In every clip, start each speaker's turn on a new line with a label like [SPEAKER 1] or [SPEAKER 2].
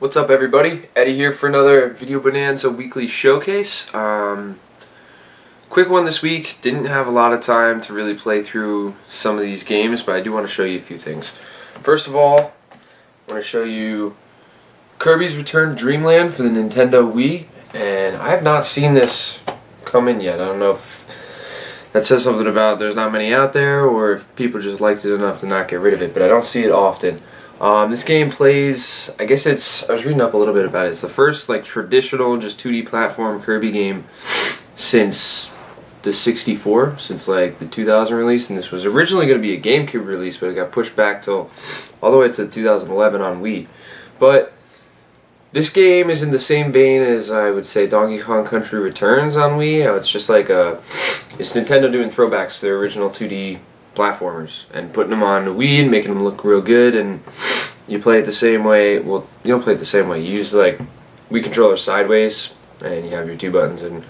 [SPEAKER 1] What's up, everybody? Eddie here for another Video Bonanza weekly showcase. Quick one this week. Didn't have a lot of time to really play through some of these games, but I do want to show you a few things. First of all, I want to show you Kirbys Return Dreamland for the Nintendo Wii, and I have not seen this come in yet. I don't know if that says something about there's not many out there, or if people just liked it enough to not get rid of it, but I don't see it often. This game plays, I guess I was reading up a little bit about it. It's the first like traditional just 2D platform Kirby game since the 64, since like the 2000 release, and this was originally going to be a GameCube release, but it got pushed back till all the way to 2011 on Wii. But this game is in the same vein as I would say Donkey Kong Country Returns on Wii. It's just like it's Nintendo doing throwbacks to their original 2D platformers and putting them on the Wii and making them look real good, and you play it the same way. Well, you don't play it the same way. You use like Wii controller sideways, and you have your two buttons and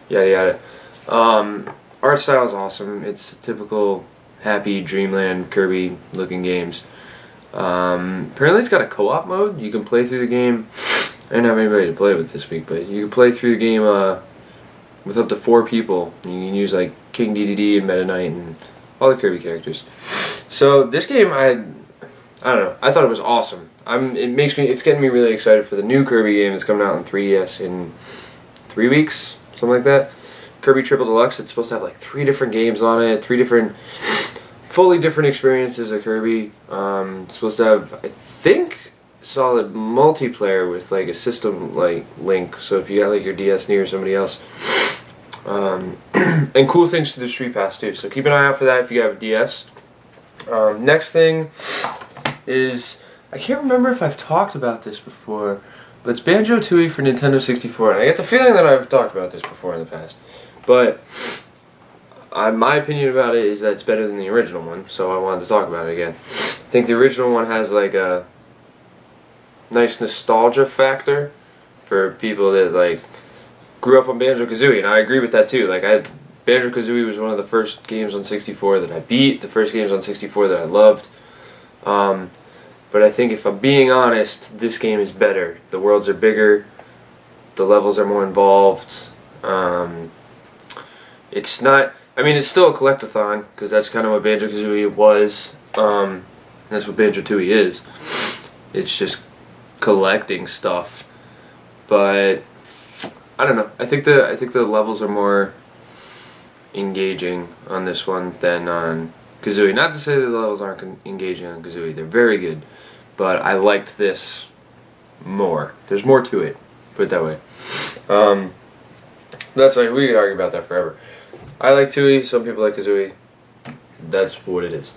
[SPEAKER 1] yada yada. Art style is awesome. It's typical happy Dreamland Kirby looking games. Apparently it's got a co-op mode. You can play through the game. I didn't have anybody to play with this week, but you can play through the game with up to 4 people. You can use like King DDD and Meta Knight and all the Kirby characters. So this game, I don't know. I thought it was awesome. It's getting me really excited for the new Kirby game that's coming out on 3DS in 3 weeks, something like that. Kirby Triple Deluxe. It's supposed to have like 3 different games on it, 3 different, fully different experiences of Kirby. It's supposed to have, I think, solid multiplayer with like a system like link. So if you got like your DS near somebody else. And cool things to the Street Pass too, so keep an eye out for that if you have a DS. Next thing is, I can't remember if I've talked about this before, but it's Banjo Tooie for Nintendo 64, and I get the feeling that I've talked about this before in the past. But my opinion about it is that it's better than the original one, so I wanted to talk about it again. I think the original one has like a nice nostalgia factor for people that like grew up on Banjo Kazooie, and I agree with that too. Like Banjo Kazooie was one of the first games on 64 that I beat, the first games on 64 that I loved. But I think if I'm being honest, this game is better. The worlds are bigger, the levels are more involved. It's not, I mean, it's still a collectathon, because that's kind of what Banjo Kazooie was. And that's what Banjo Tooie is. It's just collecting stuff. But I don't know. I think the levels are more engaging on this one than on Kazooie. Not to say that the levels aren't engaging on Kazooie. They're very good, but I liked this more. There's more to it. Put it that way. That's like, we could argue about that forever. I like Tooie. Some people like Kazooie. That's what it is.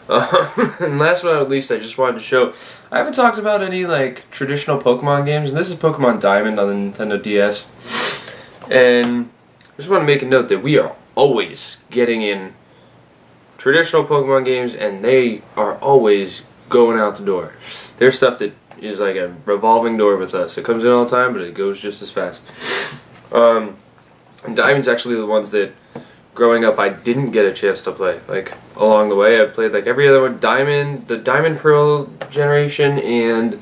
[SPEAKER 1] And last but not least, I just wanted to show, I haven't talked about any like traditional Pokemon games, and this is Pokemon Diamond on the Nintendo DS. And I just want to make a note that we are always getting in traditional Pokemon games, and they are always going out the door. There's stuff that is like a revolving door with us. It comes in all the time, but it goes just as fast. And Diamond's actually the ones that, growing up, I didn't get a chance to play. Like, along the way, I've played like every other one. Diamond, the Diamond Pearl generation, and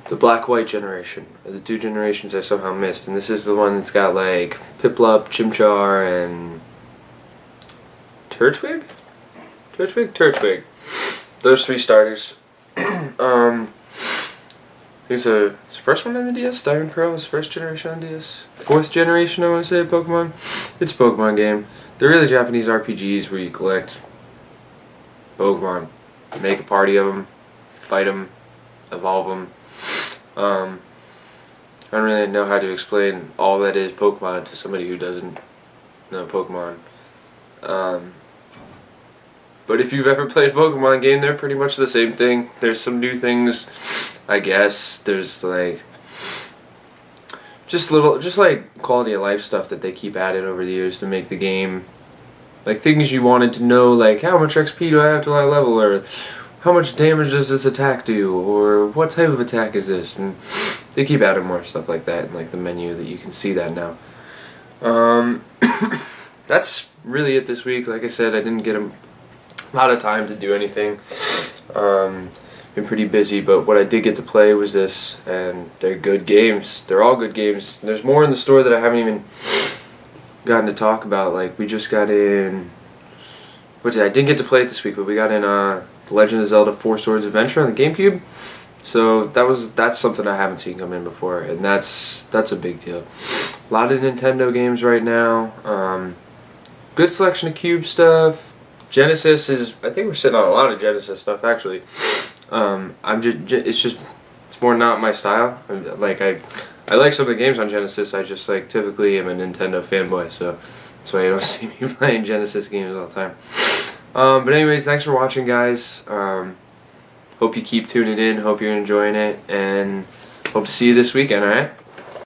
[SPEAKER 1] the Black-White generation. The 2 generations I somehow missed. And this is the one that's got like Piplup, Chimchar, and Turtwig? Turtwig. Those 3 starters. It's the first one on the DS. Diamond Pearl was first generation on DS. 4th generation, I want to say, Pokemon. It's a Pokemon game. They're really Japanese RPGs where you collect Pokemon, make a party of them, fight them, evolve them. I don't really know how to explain all that is Pokemon to somebody who doesn't know Pokemon. But if you've ever played a Pokemon game, they're pretty much the same thing. There's some new things, I guess. There's like just like quality of life stuff that they keep adding over the years to make the game, like things you wanted to know, like how much XP do I have till I level, or how much damage does this attack do, or what type of attack is this, and they keep adding more stuff like that in like the menu that you can see that now. That's really it this week. Like I said, I didn't get a lot of time to do anything. been pretty busy, but what I did get to play was this, and they're good games. They're all good games. There's more in the store that I haven't even gotten to talk about. Like, we just got in, I didn't get to play it this week, but we got in The Legend of Zelda 4 Swords Adventure on the GameCube. So that's something I haven't seen come in before, and that's a big deal. A lot of Nintendo games right now. Good selection of Cube stuff. Genesis is, I think we're sitting on a lot of Genesis stuff actually. It's more not my style. I like some of the games on Genesis. I just typically am a Nintendo fanboy, so that's why you don't see me playing Genesis games all the time. But anyways, thanks for watching, guys. Hope you keep tuning in. Hope you're enjoying it, and hope to see you this weekend. All right.